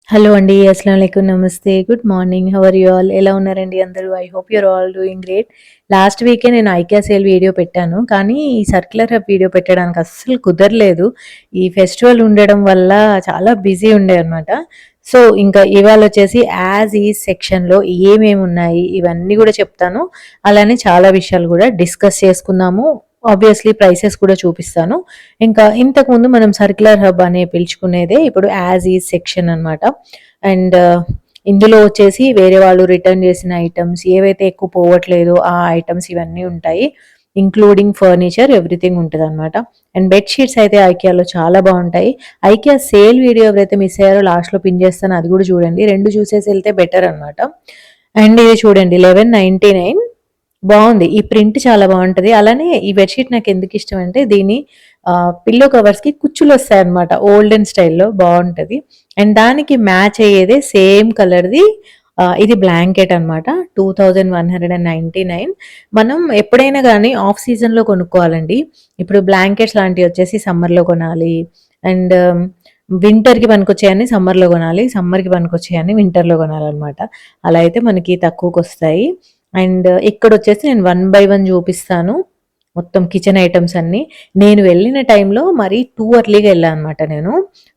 Hello అండి. అస్సలాముఅలైకుం. నమస్తే. Good morning. How are you all? ఎలా ఉన్నారండి అందరూ? I hope you are all doing great. Last వీకే నేను ఐకియా సేల్ వీడియో పెట్టాను. కానీ ఈ సర్క్యులర్ హబ్ వీడియో పెట్టడానికి అస్సలు కుదరలేదు. ఈ ఫెస్టివల్ ఉండడం వల్ల చాలా బిజీ ఉండే అనమాట. సో, ఇంకా ఇవాళొచ్చేసి యాజ్ ఈజ్ సెక్షన్‌లో ఏమేమున్నాయి ఇవన్నీ గూడా చెప్తాను. అలానే చాలా విషయాలు గూడా డిస్కస్ చేసుకుందాము. ఆబ్వియస్‌లీ ప్రైసెస్ కూడా చూపిస్తాను. ఇంకా ఇంతకుముందు మనం సర్క్యులర్ హబ్ అని పిలుచుకునేదే ఇప్పుడు యాజ్ ఈజ్ సెక్షన్ అనమాట. అండ్ ఇందులో వచ్చేసి వేరే వాళ్ళు రిటర్న్ చేసిన ఐటమ్స్ ఏవైతే ఎక్కువ పోవట్లేదో ఆ ఐటమ్స్ ఇవన్నీ ఉంటాయి. ఇంక్లూడింగ్ ఫర్నిచర్ ఎవ్రీథింగ్ ఉంటదనమాట. అండ్ బెడ్ షీట్స్ అయితే ఐకియాలో చాలా బావుంటాయి. ఐకియా సేల్ వీడియో ఎవరైతే మిస్ అయ్యారో లాస్ట్‌లో పిన్ చేస్తాను అది కూడా చూడండి. 2 చూసేసి ఎళ్తే బెటర్ అనమాట. అండ్ ఇది చూడండి 1199 బావుంది. ఈ ప్రింట్ చాలా బావుంటది. అలానే ఈ బెడ్‌షీట్ నాకెందుకిష్టం అంటే దీని పిల్లో కవర్స్‌కి కుచ్చులొస్తాయన్నమాట. ఓల్డెన్ స్టైల్‌లో బావుంటది. అండ్ దానికి మ్యాచ్ అయ్యేదే సేమ్ కలర్‌ది ఇది బ్లాంకెట్ అన్నమాట. 2199 మనం ఎప్పుడైనా గానీ ఆఫ్ సీజన్‌లో కొనుక్కోవాలండి. ఇప్పుడు బ్లాంకెట్స్ లాంటివొచ్చేసి సమ్మర్‌లో కొనాలి. అండ్ వింటర్‌కి పనికొచ్చేయన్నీ సమ్మర్‌లో కొనాలి. సమ్మర్‌కి పనికొచ్చేయన్నీ వింటర్‌లో కొనాలన్నమాట. అలా అయితే మనకి తక్కువకొస్తాయి. అండ్ ఇక్కడొచ్చేసి నేను వన్ బై వన్ చూపిస్తాను. మొత్తం కిచెన్ ఐటెమ్స్ అన్నీ. నేను వెళ్ళిన టైంలో మరీ టూ ఎర్లీగా ఎళ్ళా అనమాట నేను.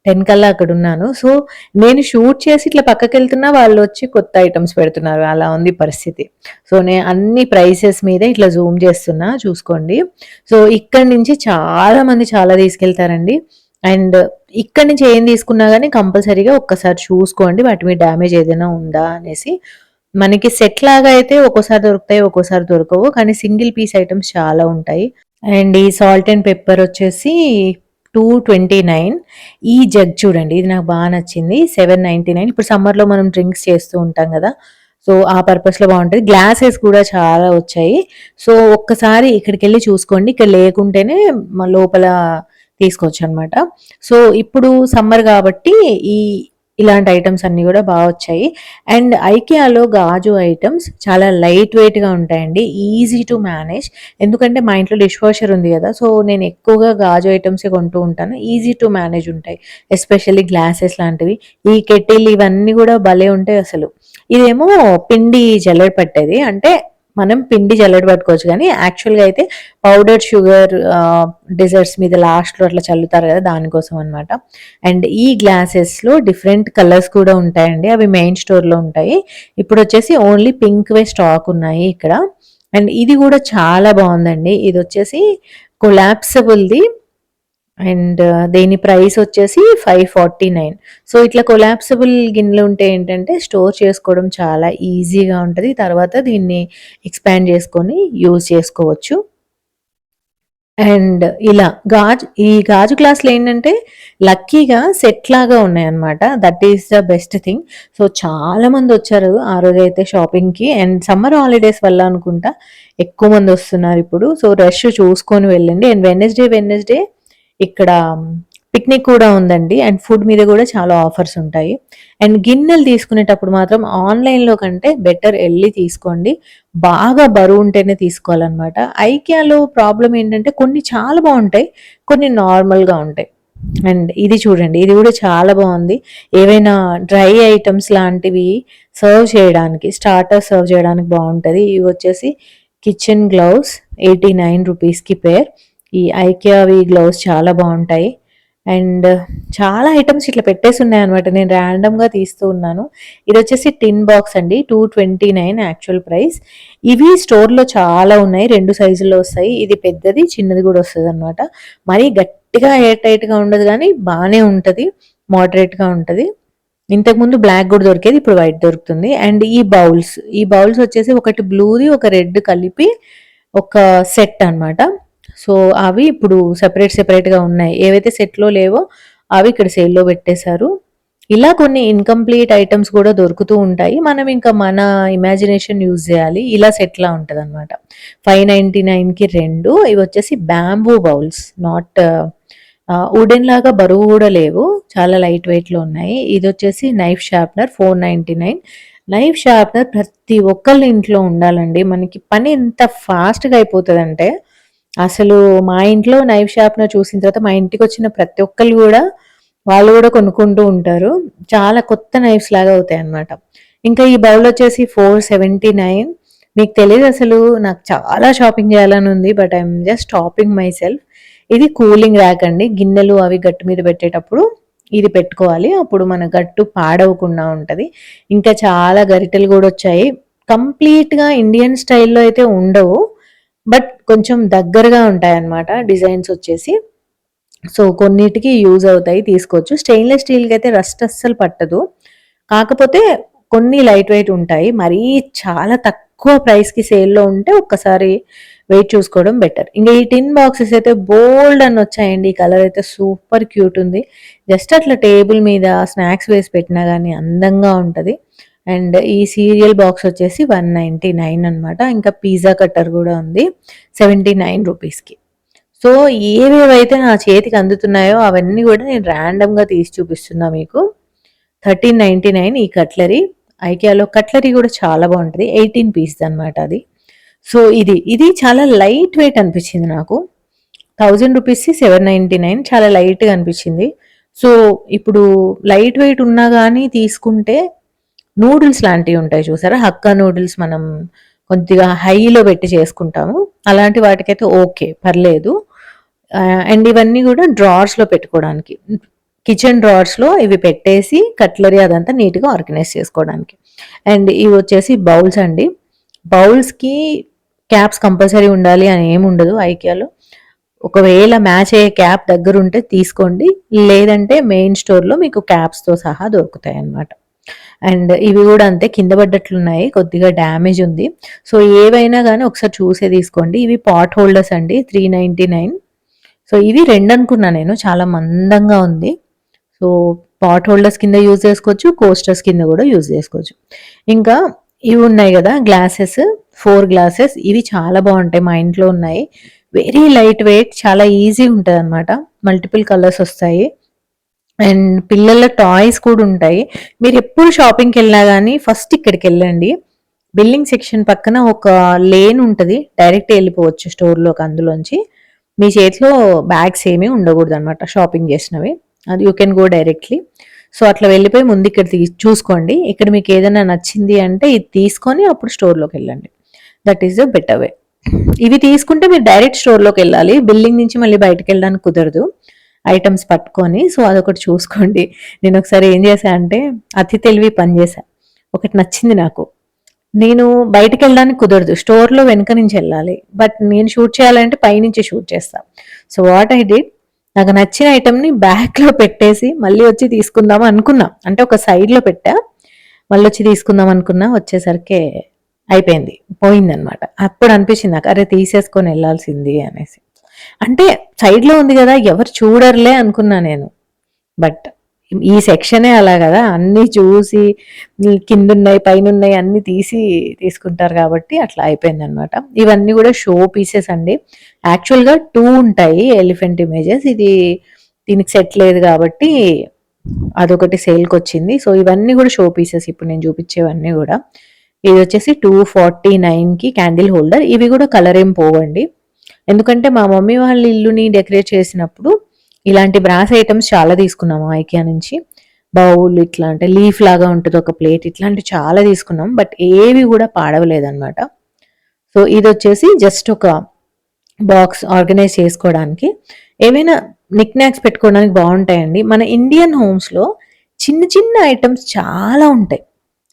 10 కల్లా అక్కడున్నాను. సో, నేను షూట్ చేసి ఇట్లా పక్కకెళ్తున్నా వాళ్ళొచ్చి కొత్త ఐటెమ్స్ పెడుతున్నారు. అలా ఉంది పరిస్థితి. సో, అన్ని ప్రైసెస్ మీదే ఇట్లా జూమ్ చేస్తున్నా చూసుకోండి. సో, ఇక్కడి నుంచి చాలా మంది చాలా తీసుకెళ్తారండి. అండ్ ఇక్కడి నుంచి ఏం తీసుకున్నా గానీ కంపల్సరీగా ఒక్కసారి చూసుకోండి. వాటి మీద డ్యామేజ్ ఏదైనా ఉందా అనేసి. మనకి సెట్ లాగా అయితే ఒక్కోసారి దొరుకుతాయి, ఒక్కోసారి దొరకవు. కానీ సింగిల్ పీస్ ఐటెమ్స్ చాలా ఉంటాయి. అండ్ ఈ సాల్ట్ అండ్ పెప్పర్ వచ్చేసి 229. ఈ జగ్ చూడండి. ఇది నాకు బాగా నచ్చింది. 799. ఇప్పుడు సమ్మర్‌లో మనం డ్రింక్స్ చేస్తూ ఉంటాం గదా! సో, ఆ పర్పస్‌లో బావుంటది. గ్లాసెస్ కూడా చాలా వచ్చాయి. సో, ఒక్కసారి ఇక్కడికెళ్ళి చూసుకోండి. ఇక్కడ లేకుంటేనే లోపల తీసుకోవచ్చనమాట. సో, ఇప్పుడు సమ్మర్ గాబట్టి ఈ ఇలాంటి ఐటెమ్స్ అన్నీ గూడా బా వచ్చాయి. అండ్ ఐకియాలో గాజు ఐటెమ్స్ చాలా లైట్ వెయిట్‌గా ఉంటాయండి. Easy to manage. ఎందుకంటే మా ఇంట్లో డిష్ వాషర్ ఉంది గదా! సో, నేను ఎక్కువగా గాజు ఐటెమ్సే కొంటూ ఉంటాను. ఈజీ టు మేనేజ్ ఉంటాయి. ఎస్పెషల్లీ గ్లాసెస్ లాంటివి. ఈ కెటిల్ ఇవన్నీ గూడా భలే ఉంటాయి అసలు. ఇదేమో పిండి జల్లెడ పట్టేది. అంటే మనం పిండి జల్లెడ పట్టుకోవచ్చు గానీ, యాక్చువల్‌గా అయితే పౌడర్డ్ షుగర్ డెజర్ట్స్ మీద లాస్ట్‌లో అట్లా చల్లుతారు గదా! దానికోసం అనమాట. అండ్ ఈ గ్లాసెస్‌లో డిఫరెంట్ కలర్స్ కూడా ఉంటాయండి. అవి మెయిన్ స్టోర్‌లో ఉంటాయి. ఇప్పుడొచ్చేసి ఓన్లీ పింక్‌వే స్టాక్ ఉన్నాయి ఇక్కడ. అండ్ ఇది గూడా చాలా బావుందండి. ఇదొచ్చేసి కొలాప్సిబుల్‌ది. అండ్ దీని ప్రైస్ వచ్చేసి 549. సో, ఇట్లా కొలాప్సిబుల్ గిన్నెలుంటే ఏంటంటే స్టోర్ చేసుకోవడం చాలా ఈజీగా ఉంటది. తర్వాత దీన్ని ఎక్స్‌పాండ్ చేసుకొని యూజ్ చేసుకోవచ్చు. అండ్ ఇలా ఈ గాజు గ్లాసులేంటంటే లక్కీగా సెట్ లాగా ఉన్నాయన్నమాట. That is the best thing. So, చాలా మందొచ్చారు ఆ రోజైతే షాపింగ్‌కి. అండ్ సమ్మర్ హాలిడేస్ వల్ల అనుకుంటా ఎక్కువ మందొస్తున్నారిప్పుడు. సో, రష్ చూసుకొని వెళ్ళండి. అండ్ వెడ్నెస్‌డే ఇక్కడ పిక్నిక్ కూడా ఉందండి. అండ్ ఫుడ్ మీద గూడా చాలా ఆఫర్స్ ఉంటాయి. అండ్ గిన్నెలు తీసుకునేటప్పుడు మాత్రం ఆన్‌లైన్‌లో కంటే బెటర్ ఎళ్లి తీసుకోండి. బాగా బరువుంటేనే తీసుకోవాలనమాట. ఐకియాలో ప్రాబ్లమ్ ఏంటంటే కొన్ని చాలా బావుంటాయి. కొన్ని నార్మల్‌గా ఉంటాయి. అండ్ ఇది చూడండి. ఇది గూడా చాలా బావుంది. ఏవైనా డ్రై ఐటెమ్స్ లాంటివి స్టార్టర్ సర్వ్ చేయడానికి బావుంటది. ఇవొచ్చేసి కిచెన్ గ్లౌస్ 89 రూపీస్‌కి పెయిర్. ఈ ఐకియావి గ్లౌస్ చాలా బావుంటాయి. అండ్ చాలా ఐటెమ్స్ ఇట్లా పెట్టేసున్నాయనమాట. నేను ర్యాండమ్‌గా తీస్తూ ఉన్నాను. ఇదొచ్చేసి టిన్ బాక్స్ అండి. 229 యాక్చువల్ ప్రైస్. ఇవి స్టోర్‌లో చాలా ఉన్నాయి. 2 సైజుల్లో వస్తాయి. ఇది పెద్దది, చిన్నది గూడా వస్తదనమాట. మరీ గట్టిగా ఎయిర్ టైట్‌గా ఉండదు గానీ బానే ఉంటది. మోడరేట్‌గా ఉంటది. ఇంతకుముందు బ్లాక్ గూడా దొరికేది. ఇప్పుడు వైట్ దొరుకుతుంది. అండ్ ఈ బౌల్స్ వచ్చేసి ఒకటి బ్లూది, ఒక రెడ్ కలిపి ఒక సెట్ అనమాట. సో, అవి ఇప్పుడు సెపరేట్‌గా ఉన్నాయి. ఏవైతే సెట్‌లో లేవో అవి ఇక్కడ సేల్‌లో పెట్టేశారు. ఇలా కొన్ని ఇన్‌కంప్లీట్ ఐటెమ్స్ గూడా దొరుకుతూ ఉంటాయి. మనం ఇంకా మన ఇమాజినేషన్ యూజ్ జేయాలి. ఇలా సెట్‌లా ఉంటదనమాట. 599కి 2 ఇవొచ్చేసి బ్యాంబూ బౌల్స్. నాట్ వుడెన్ లాగా బరువు గూడా లేవు. చాలా లైట్ వెయిట్‌లో ఉన్నాయి. ఇదొచ్చేసి నైఫ్ షార్ప్‌నర్ 499. నైఫ్ షార్ప్‌నర్ ప్రతి ఒక్కళ్ళ ఇంట్లో ఉండాలండి. మనకి పని ఎంత ఫాస్ట్‌గా అయిపోతదంటే, అసలు మా ఇంట్లో నైఫ్ షార్ప్‌నర్ చూసిన తర్వాత మా ఇంటికొచ్చిన ప్రతి ఒక్కళ్ళు గూడా వాళ్ళు కూడా కొనుక్కుంటూ ఉంటారు. చాలా కొత్త నైఫ్స్ లాగా అవుతాయి అన్నమాట. ఇంకా ఈ బౌల్ వచ్చేసి 479. మీకు తెలియదు అసలు, నాకు చాలా షాపింగ్ చేయాలని ఉంది, but I'm just stopping my self. ఇది కూలింగ్ ర్యాక్ అండి. గిన్నెలు అవి గట్టు మీద పెట్టేటప్పుడు ఇది పెట్టుకోవాలి, అప్పుడు మన గట్టు పాడవకుండా ఉంటది. ఇంకా చాలా గరిటెలు కూడా వచ్చాయి. కంప్లీట్ గా ఇండియన్ స్టైల్లో అయితే ఉండవు, బట్ కొంచెం దగ్గరగా ఉంటాయి అన్నమాట డిజైన్స్ వచ్చేసి. సో కొన్నిటికి యూజ్ అవుతాయి, తీసుకోవచ్చు. స్టెయిన్లెస్ స్టీల్కి అయితే రస్ట్ అస్సలు పట్టదు. కాకపోతే కొన్ని లైట్ వెయిట్ ఉంటాయి. మరీ చాలా తక్కువ ప్రైస్కి సేల్లో ఉంటే ఒక్కసారి వెయిట్ చూసుకోవడం బెటర్. ఇంకా ఈ టిన్ బాక్సెస్ అయితే బోల్డ్ అని వచ్చాయండి. ఈ కలర్ అయితే సూపర్ క్యూట్ ఉంది. జస్ట్ అట్లా టేబుల్ మీద స్నాక్స్ వేసి పెట్టినా కానీ అందంగా ఉంటుంది. అండ్ ఈ సీరియల్ బాక్స్ వచ్చేసి 199 అనమాట. ఇంకా పిజ్జా కట్టర్ కూడా ఉంది 79 రూపీస్కి. సో ఏవేవైతే నా చేతికి అందుతున్నాయో అవన్నీ కూడా నేను ర్యాండమ్గా తీసి చూపిస్తున్నా మీకు. 1399 ఈ కట్లరీ. ఐకియాలో కట్లరీ కూడా చాలా బాగుంటుంది. 18 పీస్ అనమాట అది. సో ఇది చాలా లైట్ వెయిట్ అనిపించింది నాకు. 1000 రూపీస్కి 799 చాలా లైట్గా అనిపించింది. సో ఇప్పుడు లైట్ వెయిట్ ఉన్నా కానీ తీసుకుంటే నూడిల్స్ లాంటివి ఉంటాయి చూసారా, హక్కా నూడిల్స్ మనం కొద్దిగా హైలో పెట్టి చేసుకుంటాము, అలాంటి వాటికైతే ఓకే పర్లేదు. అండ్ ఇవన్నీ కూడా డ్రార్స్లో పెట్టుకోవడానికి, కిచెన్ డ్రార్స్లో ఇవి పెట్టేసి కట్లరీ అదంతా నీట్గా ఆర్గనైజ్ చేసుకోవడానికి. అండ్ ఇవి వచ్చేసి బౌల్స్ అండి. బౌల్స్కి క్యాప్స్ కంపల్సరీ ఉండాలి అని ఏమి ఉండదు ఐకియాలో. ఒకవేళ మ్యాచ్ అయ్యే క్యాప్ దగ్గర ఉంటే తీసుకోండి, లేదంటే మెయిన్ స్టోర్లో మీకు క్యాప్స్తో సహా దొరుకుతాయి అన్నమాట. అండ్ ఇవి కూడా అంతే, కింద పడ్డట్లున్నాయి, కొద్దిగా డ్యామేజ్ ఉంది. సో ఏవైనా కానీ ఒకసారి చూసే తీసుకోండి. ఇవి పాట్ హోల్డర్స్ అండి, 399. సో ఇవి 2 అనుకున్నా నేను, చాలా మందంగా ఉంది. సో పాట్ హోల్డర్స్ కింద యూజ్ చేసుకోవచ్చు, కోస్టర్స్ కింద కూడా యూజ్ చేసుకోవచ్చు. ఇంకా ఇవి ఉన్నాయి కదా గ్లాసెస్, 4 గ్లాసెస్, ఇవి చాలా బాగుంటాయి, మా ఇంట్లో ఉన్నాయి. వెరీ లైట్ వెయిట్, చాలా ఈజీ ఉంటుంది అనమాట. మల్టిపుల్ కలర్స్ వస్తాయి. అండ్ పిల్లల టాయ్స్ కూడా ఉంటాయి. మీరు ఎప్పుడు షాపింగ్కి వెళ్ళినా కానీ ఫస్ట్ ఇక్కడికి వెళ్ళండి. బిల్లింగ్ సెక్షన్ పక్కన ఒక లేన్ ఉంటుంది, డైరెక్ట్ వెళ్ళిపోవచ్చు స్టోర్లోకి. అందులోంచి మీ చేతిలో బ్యాగ్స్ ఏమీ ఉండకూడదు అనమాట షాపింగ్ చేసినవి, అది you can go directly. So అట్లా వెళ్ళిపోయి ముందు ఇక్కడ చూసుకోండి. ఇక్కడ మీకు ఏదైనా నచ్చింది అంటే ఇది తీసుకొని అప్పుడు స్టోర్లోకి వెళ్ళండి. That is the better way. ఇవి తీసుకుంటే మీరు డైరెక్ట్ స్టోర్లోకి వెళ్ళాలి, బిల్డింగ్ నుంచి మళ్ళీ బయటకు వెళ్ళడానికి కుదరదు ఐటమ్స్ పట్టుకొని. సో అదొకటి చూసుకోండి. నేను ఒకసారి ఏం చేశా అంటే అతి తెలివి పని చేశా. ఒకటి నచ్చింది నాకు, నేను బయటకు వెళ్ళడానికి కుదరదు, స్టోర్లో వెనక నుంచి వెళ్ళాలి, బట్ నేను షూట్ చేయాలంటే పైనుంచి షూట్ చేస్తా. సో వాట్ ఐ డిడ్, నాకు నచ్చిన ఐటమ్ని బ్యాగ్లో పెట్టేసి మళ్ళీ వచ్చి తీసుకుందాం అనుకున్నా, అంటే ఒక సైడ్లో పెట్టా, మళ్ళీ వచ్చి తీసుకుందాం అనుకున్నా, వచ్చేసరికి అయిపోయింది, పోయిందనమాట. అప్పుడు అనిపించింది నాకు, అరే తీసేసుకొని వెళ్ళాల్సింది అనేసి. అంటే సైడ్లో ఉంది కదా ఎవరు చూడర్లే అనుకున్నా నేను, బట్ ఈ సెక్షనే అలా కదా, అన్నీ చూసి కింద ఉన్నాయి పైన ఉన్నాయి అన్ని తీసి తీసుకుంటారు కాబట్టి అట్లా అయిపోయింది అనమాట. ఇవన్నీ కూడా షో పీసెస్ అండి. యాక్చువల్గా 2 ఉంటాయి ఎలిఫెంట్ ఇమేజెస్, ఇది దీనికి సెట్ లేదు కాబట్టి అదొకటి సేల్కి వచ్చింది. సో ఇవన్నీ కూడా షో పీసెస్, ఇప్పుడు నేను చూపించేవన్నీ కూడా. ఇది వచ్చేసి 249కి క్యాండిల్ హోల్డర్. ఇవి కూడా కలర్ ఏం పోవండి, ఎందుకంటే మా మమ్మీ వాళ్ళ ఇల్లుని డెకరేట్ చేసినప్పుడు ఇలాంటి బ్రాస్ ఐటమ్స్ చాలా తీసుకున్నాము ఐకియా నుంచి. బౌల్ ఇట్లా అంటే లీఫ్ లాగా ఉంటుంది ఒక ప్లేట్, ఇట్లాంటి చాలా తీసుకున్నాం, బట్ ఏవి కూడా పాడవలేదన్నమాట. సో ఇది వచ్చేసి జస్ట్ ఒక బాక్స్ ఆర్గనైజ్ చేసుకోవడానికి, ఏమైనా నిక్ నాక్స్ పెట్టుకోవడానికి బాగుంటాయండి. మన ఇండియన్ హోమ్స్లో చిన్న చిన్న ఐటమ్స్ చాలా ఉంటాయి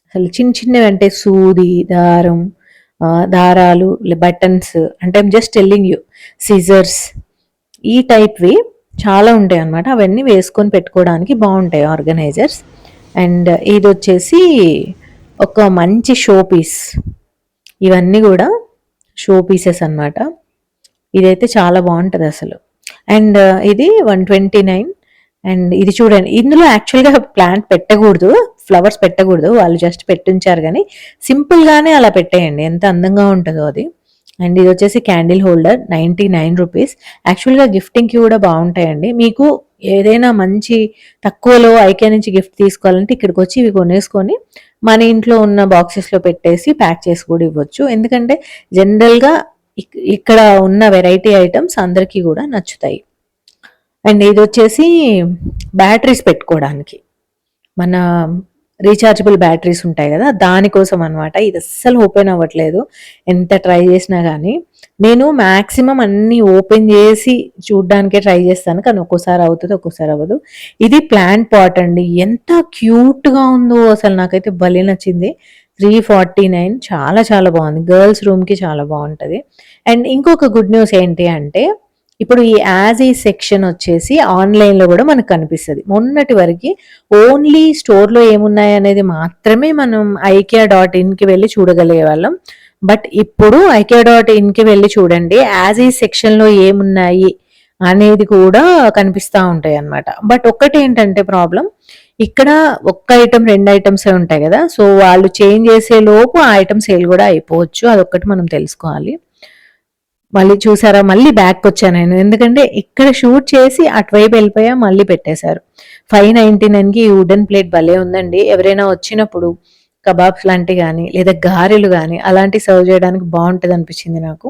అసలు. చిన్న చిన్నవి అంటే సూది, దారం, దారాలు, బటన్స్, అంటే I'm just telling you, scissors, ఈ టైప్వి చాలా ఉంటాయి అన్నమాట. అవన్నీ వేసుకొని పెట్టుకోవడానికి బాగుంటాయి ఆర్గనైజర్స్. అండ్ ఇది వచ్చేసి ఒక మంచి షో పీస్, ఇవన్నీ కూడా షో పీసెస్ అన్నమాట. ఇదైతే చాలా బాగుంటుంది అసలు. అండ్ ఇది 129. అండ్ ఇది చూడండి, ఇందులో యాక్చువల్గా ప్లాంట్ పెట్టకూడదు, ఫ్లవర్స్ పెట్టకూడదు, వాళ్ళు జస్ట్ పెట్టించారు కానీ సింపుల్గానే అలా పెట్టేయండి, ఎంత అందంగా ఉంటుందో అది. అండ్ ఇది వచ్చేసి క్యాండిల్ హోల్డర్ 99 రూపీస్. యాక్చువల్గా గిఫ్టింగ్కి కూడా బాగుంటాయండి. మీకు ఏదైనా మంచి తక్కువలో ఐకియా నుంచి గిఫ్ట్ తీసుకోవాలంటే ఇక్కడికి వచ్చి ఇవి కొనేసుకొని మన ఇంట్లో ఉన్న బాక్సెస్లో పెట్టేసి ప్యాక్ చేసి కూడా ఇవ్వచ్చు. ఎందుకంటే జనరల్గా ఇక్కడ ఉన్న వెరైటీ ఐటమ్స్ అందరికీ కూడా నచ్చుతాయి. అండ్ ఇదొచ్చేసి బ్యాటరీస్ పెట్టుకోవడానికి. మన రీచార్జబుల్ బ్యాటరీస్ ఉంటాయి కదా, దానికోసం అనమాట. ఇది అస్సలు ఓపెన్ అవ్వట్లేదు ఎంత ట్రై చేసినా కానీ. నేను మ్యాక్సిమం అన్నీ ఓపెన్ చేసి చూడ్డానికే ట్రై చేస్తాను, కానీ ఒక్కోసారి అవుతుంది, ఒక్కోసారి అవ్వదు. ఇది ప్లాంట్ పాట్ అండి, ఎంత క్యూట్గా ఉందో అసలు, నాకైతే భలే నచ్చింది. 349, చాలా చాలా బాగుంది. గర్ల్స్ రూమ్కి చాలా బాగుంటుంది. అండ్ ఇంకొక గుడ్ న్యూస్ ఏంటి అంటే, ఇప్పుడు ఈ యాజ్ ఈ సెక్షన్ వచ్చేసి ఆన్లైన్లో కూడా మనకు కనిపిస్తుంది. మొన్నటి వరకు ఓన్లీ స్టోర్లో ఏమున్నాయి అనేది మాత్రమే మనం IKEA.inకి వెళ్ళి చూడగలిగే వాళ్ళం. బట్ ఇప్పుడు IKEA.inకి వెళ్ళి చూడండి, యాజ్ ఈ సెక్షన్లో ఏమున్నాయి అనేది కూడా కనిపిస్తూ ఉంటాయి అన్నమాట. బట్ ఒక్కటి ఏంటంటే ప్రాబ్లం, ఇక్కడ ఒక్క ఐటమ్ 2 ఐటమ్సే ఉంటాయి కదా, సో వాళ్ళు చేంజ్ చేసే లోపు ఆ ఐటమ్ సేల్ కూడా అయిపోవచ్చు. అదొక్కటి మనం తెలుసుకోవాలి. మళ్ళీ చూసారా, మళ్ళీ బ్యాక్ వచ్చాను నేను, ఎందుకంటే ఇక్కడ షూట్ చేసి అటువైపు వెళ్ళిపోయా, మళ్ళీ పెట్టేశారు. 599కి ఈ వుడెన్ ప్లేట్ భలే ఉందండి. ఎవరైనా వచ్చినప్పుడు కబాబ్స్ లాంటివి కానీ లేదా గారెలు కానీ అలాంటివి సర్వ్ చేయడానికి బాగుంటుంది అనిపించింది నాకు.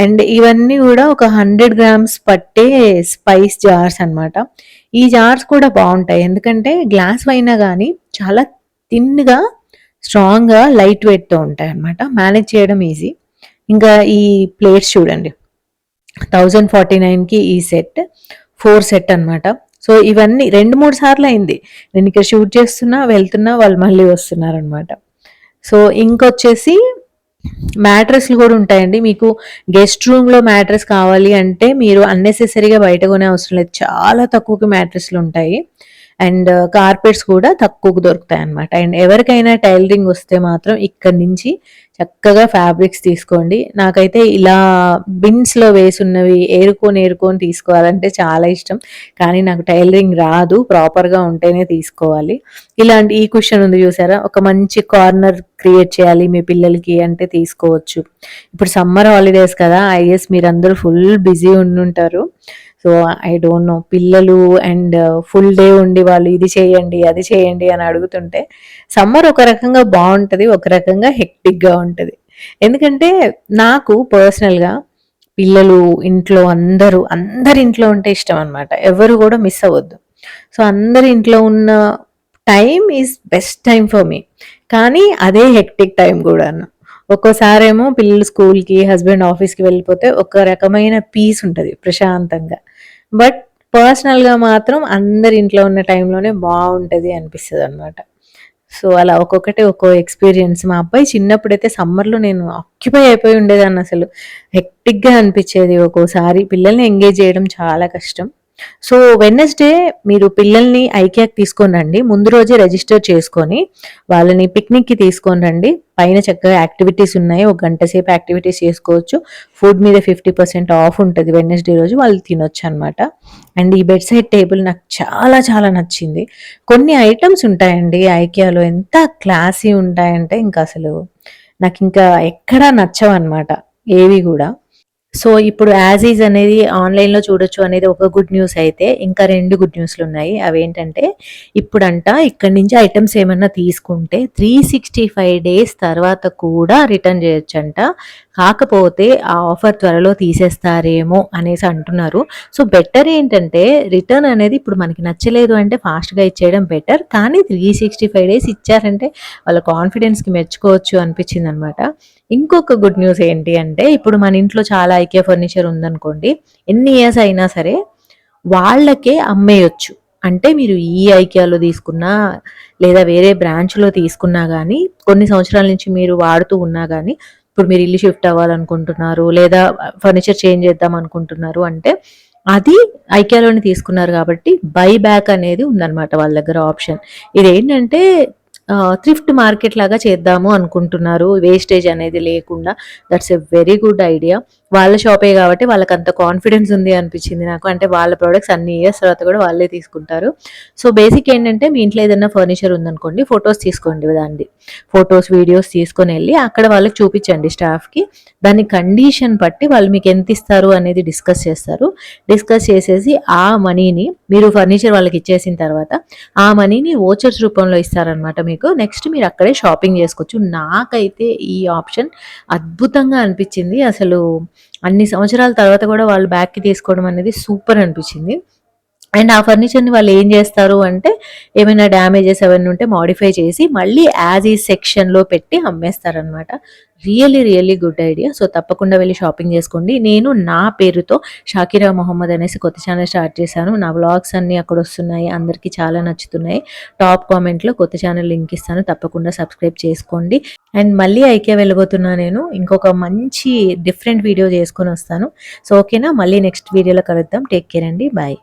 అండ్ ఇవన్నీ కూడా ఒక 100 గ్రామ్స్ పట్టే స్పైస్ జార్స్ అన్నమాట. ఈ జార్స్ కూడా బాగుంటాయి, ఎందుకంటే గ్లాస్ అయినా కానీ చాలా థిన్గా, స్ట్రాంగ్గా, లైట్ వెయిట్తో ఉంటాయి అన్నమాట. మేనేజ్ చేయడం ఈజీ. ఇంకా ఈ ప్లేట్స్ చూడండి, 1049కి ఈ సెట్ 4 సెట్ అన్నమాట. సో ఇవన్నీ 2-3 సార్లు అయింది నేను ఇక్కడ షూట్ చేస్తున్నా, వెళ్తున్నా, వాళ్ళు మళ్ళీ వస్తున్నారు అనమాట. సో ఇంకొచ్చేసి మ్యాట్రెస్లు కూడా ఉంటాయండి. మీకు గెస్ట్ రూమ్లో మ్యాట్రెస్ కావాలి అంటే మీరు అన్నెసెసరీగా బయట కొనే అవసరం లేదు, చాలా తక్కువకి మ్యాట్రెస్లు ఉంటాయి. అండ్ కార్పెట్స్ కూడా తక్కువకు దొరుకుతాయి అన్నమాట. అండ్ ఎవరికైనా టైలరింగ్ వస్తే మాత్రం ఇక్కడి నుంచి చక్కగా ఫ్యాబ్రిక్స్ తీసుకోండి. నాకైతే ఇలా బిన్స్లో వేసున్నవి ఏరుకొని తీసుకోవాలంటే చాలా ఇష్టం, కానీ నాకు టైలరింగ్ రాదు, ప్రాపర్గా ఉంటేనే తీసుకోవాలి. ఇలాంటి ఈ కుషన్ ఉంది చూసారా, ఒక మంచి కార్నర్ క్రియేట్ చేయాలి మీ పిల్లలకి అంటే తీసుకోవచ్చు. ఇప్పుడు సమ్మర్ హాలిడేస్ కదా, మీరందరూ ఫుల్ బిజీ ఉండుంటారు. సో ఐ డోంట్ నో, పిల్లలు అండ్ ఫుల్ డే ఉండి వాళ్ళు ఇది చేయండి అది చేయండి అని అడుగుతుంటే సమ్మర్ ఒక రకంగా బాగుంటుంది, ఒక రకంగా హెక్టిక్గా ఉంటుంది. ఎందుకంటే నాకు పర్సనల్గా పిల్లలు ఇంట్లో అందరి ఇంట్లో ఉంటే ఇష్టం అనమాట, ఎవరు కూడా మిస్ అవ్వద్దు. సో అందరి ఇంట్లో ఉన్న time is best time for me, కానీ అదే హెక్టిక్ టైం కూడాను. ఒక్కోసారేమో పిల్లలు స్కూల్కి, హస్బెండ్ ఆఫీస్కి వెళ్ళిపోతే ఒక రకమైన పీస్ ఉంటుంది ప్రశాంతంగా. బట్ పర్సనల్గా మాత్రం అందరి ఇంట్లో ఉన్న టైంలోనే బాగుంటుంది అనిపిస్తుంది అనమాట. సో అలా ఒక్కొక్కటి ఒక్కో ఎక్స్పీరియన్స్. మా అబ్బాయి చిన్నప్పుడైతే సమ్మర్లో నేను ఆక్యుపై అయిపోయి ఉండేదాన్ని, అసలు హెక్టిక్గా అనిపించేది. ఒక్కోసారి పిల్లల్ని ఎంగేజ్ చేయడం చాలా కష్టం. సో వెడ్నెస్డే మీరు పిల్లల్ని ఐకియాకి తీసుకొని రండి, ముందు రోజే రిజిస్టర్ చేసుకొని వాళ్ళని పిక్నిక్కి తీసుకొని రండి. పైన చక్కగా యాక్టివిటీస్ ఉన్నాయి, ఒక గంట సేపు యాక్టివిటీస్ చేసుకోవచ్చు. ఫుడ్ మీద 50% ఆఫ్ ఉంటుంది వెడ్నెస్డే రోజు, వాళ్ళు తినొచ్చు అనమాట. అండ్ ఈ బెడ్ సైడ్ టేబుల్ నాకు చాలా చాలా నచ్చింది. కొన్ని ఐటమ్స్ ఉంటాయండి ఐకియాలో, ఎంత క్లాసీ ఉంటాయంటే ఇంకా అసలు నాకు ఇంకా ఎక్కడా నచ్చవన్నమాట ఏవి కూడా. సో ఇప్పుడు యాజ్ ఈజ్ అనేది ఆన్లైన్లో చూడొచ్చు అనేది ఒక గుడ్ న్యూస్ అయితే, ఇంకా 2 గుడ్ న్యూస్లు ఉన్నాయి. అవేంటంటే, ఇప్పుడంట ఇక్కడి నుంచి ఐటమ్స్ ఏమన్నా తీసుకుంటే 365 డేస్ తర్వాత కూడా రిటర్న్ చేయొచ్చంట. కాకపోతే ఆ ఆఫర్ త్వరలో తీసేస్తారేమో అనేసి అంటున్నారు. సో బెటర్ ఏంటంటే, రిటర్న్ అనేది ఇప్పుడు మనకి నచ్చలేదు అంటే ఫాస్ట్గా ఇచ్చేయడం బెటర్, కానీ 365 డేస్ ఇచ్చారంటే వాళ్ళ కాన్ఫిడెన్స్కి మెచ్చుకోవచ్చు అనిపించింది అనమాట. ఇంకొక గుడ్ న్యూస్ ఏంటి అంటే, ఇప్పుడు మన ఇంట్లో చాలా ఐకియా ఫర్నిచర్ ఉందనుకోండి, ఎన్ని ఇయర్స్ అయినా సరే వాళ్ళకే అమ్మేయొచ్చు. అంటే మీరు ఈ ఐకియాలో తీసుకున్నా లేదా వేరే బ్రాంచ్లో తీసుకున్నా కానీ, కొన్ని సంవత్సరాల నుంచి మీరు వాడుతూ ఉన్నా కానీ, ఇప్పుడు మీరు ఇల్లు షిఫ్ట్ అవ్వాలనుకుంటున్నారు లేదా ఫర్నిచర్ చేంజ్ చేద్దాం అనుకుంటున్నారు అంటే, అది ఐకియాలోని తీసుకున్నారు కాబట్టి బై బ్యాక్ అనేది ఉందన్నమాట వాళ్ళ దగ్గర ఆప్షన్. ఇదేంటంటే థ్రిఫ్ట్ మార్కెట్ లాగా చేద్దాము అనుకుంటున్నారు, వేస్టేజ్ అనేది లేకుండా. That's a very good idea. వాళ్ళ షాపే కాబట్టి వాళ్ళకి అంత కాన్ఫిడెన్స్ ఉంది అనిపించింది నాకు. అంటే వాళ్ళ ప్రొడక్ట్స్ అన్ని ఇయర్స్ తర్వాత కూడా వాళ్ళే తీసుకుంటారు. సో బేసిక్ ఏంటంటే, మీ ఇంట్లో ఏదైనా ఫర్నిచర్ ఉందనుకోండి, ఫొటోస్ తీసుకోండి, దాన్ని ఫొటోస్ వీడియోస్ తీసుకొని వెళ్ళి అక్కడ వాళ్ళకి చూపించండి స్టాఫ్కి. దాని కండిషన్ బట్టి వాళ్ళు మీకు ఎంత ఇస్తారు అనేది డిస్కస్ చేస్తారు. డిస్కస్ చేసేసి ఆ మనీని మీరు ఫర్నిచర్ వాళ్ళకి ఇచ్చేసిన తర్వాత ఆ మనీని ఓచర్స్ రూపంలో ఇస్తారనమాట మీకు. నెక్స్ట్ మీరు అక్కడే షాపింగ్ చేసుకోవచ్చు. నాకైతే ఈ ఆప్షన్ అద్భుతంగా అనిపించింది. అసలు అన్ని సంవత్సరాల తర్వాత కూడా వాళ్ళు బ్యాక్కి తీసుకోవడం అనేది సూపర్ అనిపించింది. అండ్ ఆ ఫర్నిచర్‌ని వాళ్ళు ఏం జేస్తారు అంటే, ఏమైనా డ్యామేజెస్ అవన్నీ ఉంటే మోడిఫై చేసి, మళ్ళీ యాజ్ ఈజ్ సెక్షన్‌లో పెట్టి అమ్మేస్తారనమాట. Really good idea. సో, తప్పకుండా వెళ్లి షాపింగ్ జేసుకోండి. నేను నా పేరుతో షాకిరా మొహమ్మద్ అనేసి కొత్త ఛానెల్ స్టార్ట్ చేశాను. నా వ్లాగ్స్ అన్నీ అక్కడొస్తున్నాయి. అందరికీ చాలా నచ్చుతున్నాయి. టాప్ కామెంట్‌లో కొత్త ఛానెల్ లింక్ ఇస్తాను. తప్పకుండా సబ్స్క్రైబ్ చేసుకోండి. అండ్ మళ్ళీ ఐకియా వెళ్ళబోతున్నా నేను. ఇంకొక మంచి డిఫరెంట్ వీడియో చేసుకొనొస్తాను. సో, ఓకేనా? మళ్ళీ నెక్స్ట్ వీడియోలో కలుద్దాం. టేక్ కేర్ అండి. బాయ్.